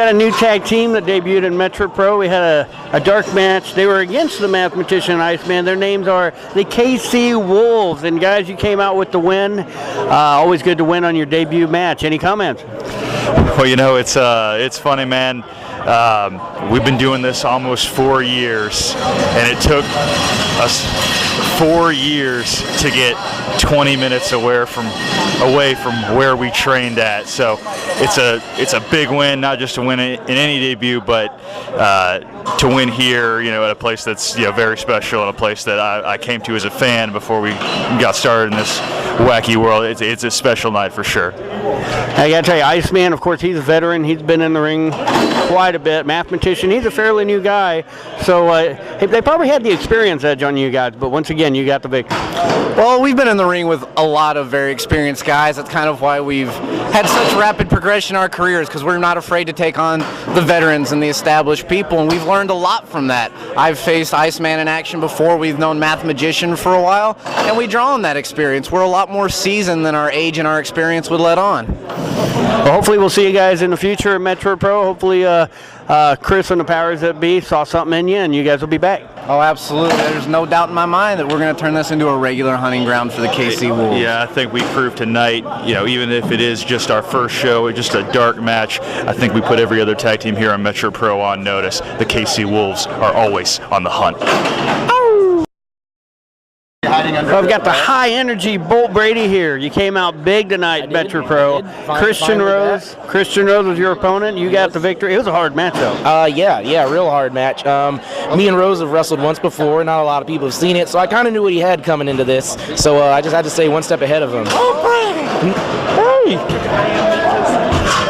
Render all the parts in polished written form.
got a new tag team that debuted in Metro Pro. We had a dark match. They were against the Mathematician and Iceman. Their names are the KC Wolves. And guys, you came out with the win. Always good to win on your debut match. Any comments? Well, you know, it's funny, man. We've been doing this almost 4 years, and it took us 4 years to get 20 minutes away from where we trained at. So it's a big win, not just to win in any debut, but to win here, you know, at a place that's, you know, very special, and a place that I came to as a fan before we got started in this wacky world. It's a special night for sure. I gotta tell you, Iceman, of course, he's a veteran. He's been in the ring quite a bit. Mathematician, he's a fairly new guy. So they probably had the experience edge on you guys, but once again, you got the victory. Well, we've been in the ring with a lot of very experienced guys. That's kind of why we've had such rapid progression in our careers, because we're not afraid to take on the veterans and the established people, and we've learned a lot from that. I've faced Iceman in action before. We've known Mathematician for a while, and we draw on that experience. We're a lot more seasoned than our age and our experience would let on. Well, hopefully we'll see you guys in the future at Metro Pro. Hopefully Chris and the powers that be saw something in you, and you guys will be back. Oh, absolutely. There's no doubt in my mind that we're going to turn this into a regular hunting ground for the KC Wolves. Yeah, I think we proved tonight, you know, even if it is just our first show, just a dark match, I think we put every other tag team here on Metro Pro on notice. The KC Wolves are always on the hunt. I've got the high-energy Bolt Brady here. You came out big tonight, Metro Pro. Christian Rose was your opponent. You got the victory. It was a hard match, though. Yeah, real hard match. Me and Rose have wrestled once before. Not a lot of people have seen it, so I kind of knew what he had coming into this. So I just had to stay one step ahead of him. Oh, Brady! Hey!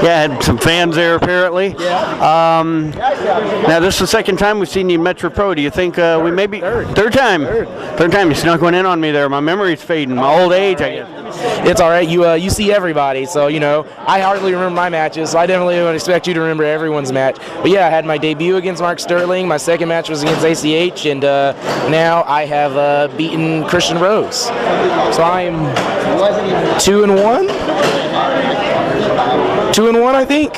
Yeah, had some fans there apparently. Yeah. Now this is the second time we've seen you in Metro Pro. Do you think we maybe third time? Third time. You snuck one in on me there. My memory's fading. My old age, I guess. It's all right. You see everybody, so you know I hardly remember my matches. So I definitely would expect you to remember everyone's match. But yeah, I had my debut against Mark Sterling. My second match was against ACH, and now I have beaten Christian Rose. So I'm 2-1. 2-1, I think.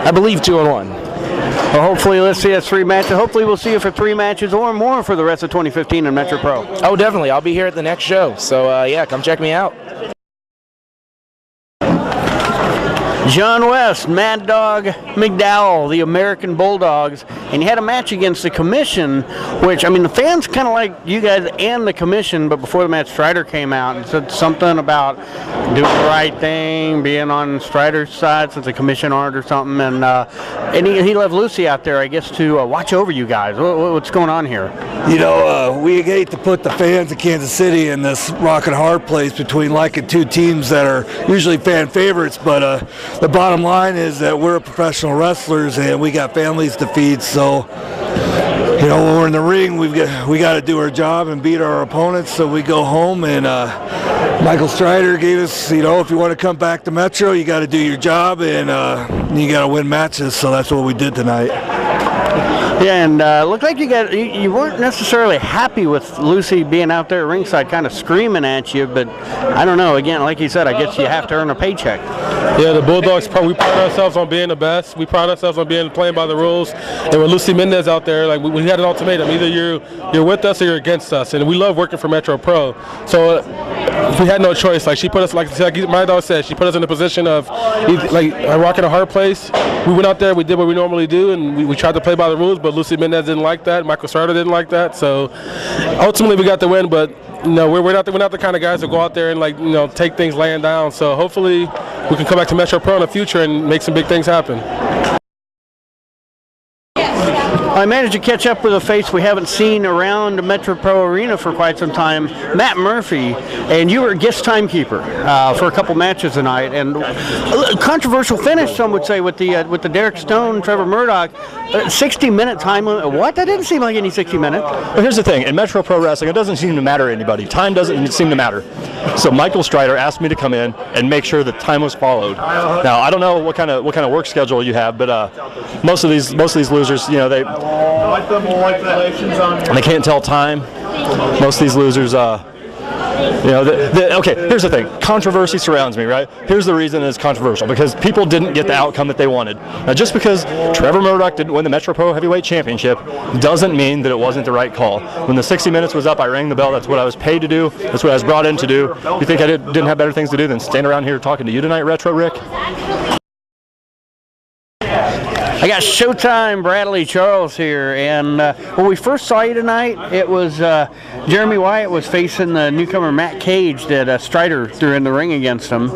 I believe 2-1. Well, hopefully, let's see us 3 matches. Hopefully, we'll see you for 3 matches or more for the rest of 2015 in Metro Pro. Oh, definitely. I'll be here at the next show. So, yeah, come check me out. John West, Mad Dog McDowell, the American Bulldogs, and you had a match against the Commission, which, I mean, the fans kind of like you guys and the Commission, but before the match, Strider came out and said something about doing the right thing, being on Strider's side since the Commission aren't or something, and he left Lucy out there, I guess, to watch over you guys. What's going on here? You know, we hate to put the fans of Kansas City in this rock and hard place between liking 2 teams that are usually fan favorites, but the bottom line is that we're professional wrestlers and we got families to feed, so you know, when we're in the ring, we got to do our job and beat our opponents, so we go home, and Michael Strider gave us, you know, if you want to come back to Metro, you got to do your job, and you got to win matches, so that's what we did tonight. Yeah, and looked like you weren't necessarily happy with Lucy being out there ringside kind of screaming at you, but I don't know, again, like you said, I guess you have to earn a paycheck. Yeah, the Bulldogs, we pride ourselves on being the best. We pride ourselves on playing by the rules. And with Lucy Mendez out there, like we had an ultimatum. Either you're with us or you're against us. And we love working for Metro Pro. So we had no choice. Like she put us, like my dog said, she put us in a position of like a rock in a hard place. We went out there, we did what we normally do, and we tried to play by the rules, but Lucy Mendez didn't like that. Michael Strider didn't like that. So ultimately we got the win, but no, we're not the kind of guys that go out there and, like, you know, take things laying down. So hopefully we can come back to Metro Pro in the future and make some big things happen. I managed to catch up with a face we haven't seen around the Metro Pro Arena for quite some time, Matt Murphy, and you were a guest timekeeper for a couple matches tonight, and a controversial finish, some would say, with the Derek Stone, Trevor Murdoch, 60-minute time limit. What? That didn't seem like any 60 minutes. Well, here's the thing. In Metro Pro Wrestling, it doesn't seem to matter to anybody. Time doesn't seem to matter. So Michael Strider asked me to come in and make sure that time was followed. Now, I don't know what kind of work schedule you have, but most of these losers, you know, they can't tell time. Most of these losers You know, okay, here's the thing. Controversy surrounds me, right? Here's the reason it's controversial, because people didn't get the outcome that they wanted. Now, just because Trevor Murdoch didn't win the Metro Pro Heavyweight Championship doesn't mean that it wasn't the right call. When the 60 minutes was up, I rang the bell. That's what I was paid to do. That's what I was brought in to do. You think I didn't have better things to do than stand around here talking to you tonight, Retro Rick? I got Showtime Bradley Charles here, and when we first saw you tonight, it was Jeremy Wyatt was facing the newcomer Matt Cage that Strider threw in the ring against him.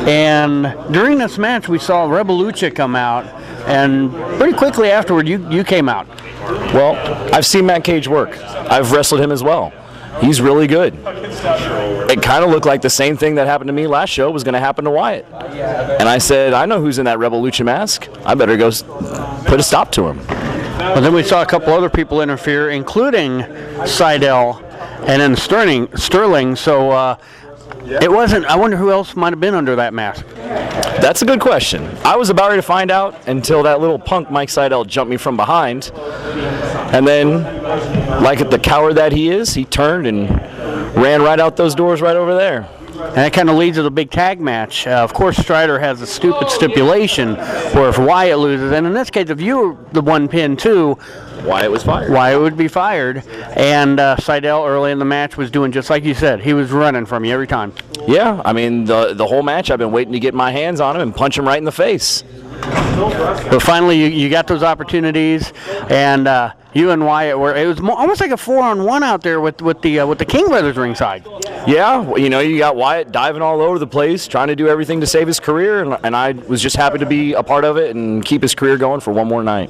And during this match, we saw Rebel Lucha come out, and pretty quickly afterward, you came out. Well, I've seen Matt Cage work. I've wrestled him as well. He's really good. It kind of looked like the same thing that happened to me last show was going to happen to Wyatt. And I said, I know who's in that Rebel Lucha mask. I better go put a stop to him. Well, then we saw a couple other people interfere, including Seidel and then Sterling. So it wasn't. I wonder who else might have been under that mask. That's a good question. I was about ready to find out until that little punk Mike Seidel jumped me from behind. And then, like the coward that he is, he turned and ran right out those doors right over there. And that kind of leads to the big tag match. Of course, Strider has a stupid stipulation where if Wyatt loses, and in this case, if you were the one pin too, Wyatt was fired. Wyatt would be fired. And Seidel early in the match was doing just like you said. He was running from you every time. Yeah, I mean, the whole match I've been waiting to get my hands on him and punch him right in the face. But finally, you got those opportunities, and you and Wyatt it was almost like a 4-on-1 out there with the King brothers ringside. Yeah, well, you know, you got Wyatt diving all over the place, trying to do everything to save his career, and I was just happy to be a part of it and keep his career going for one more night.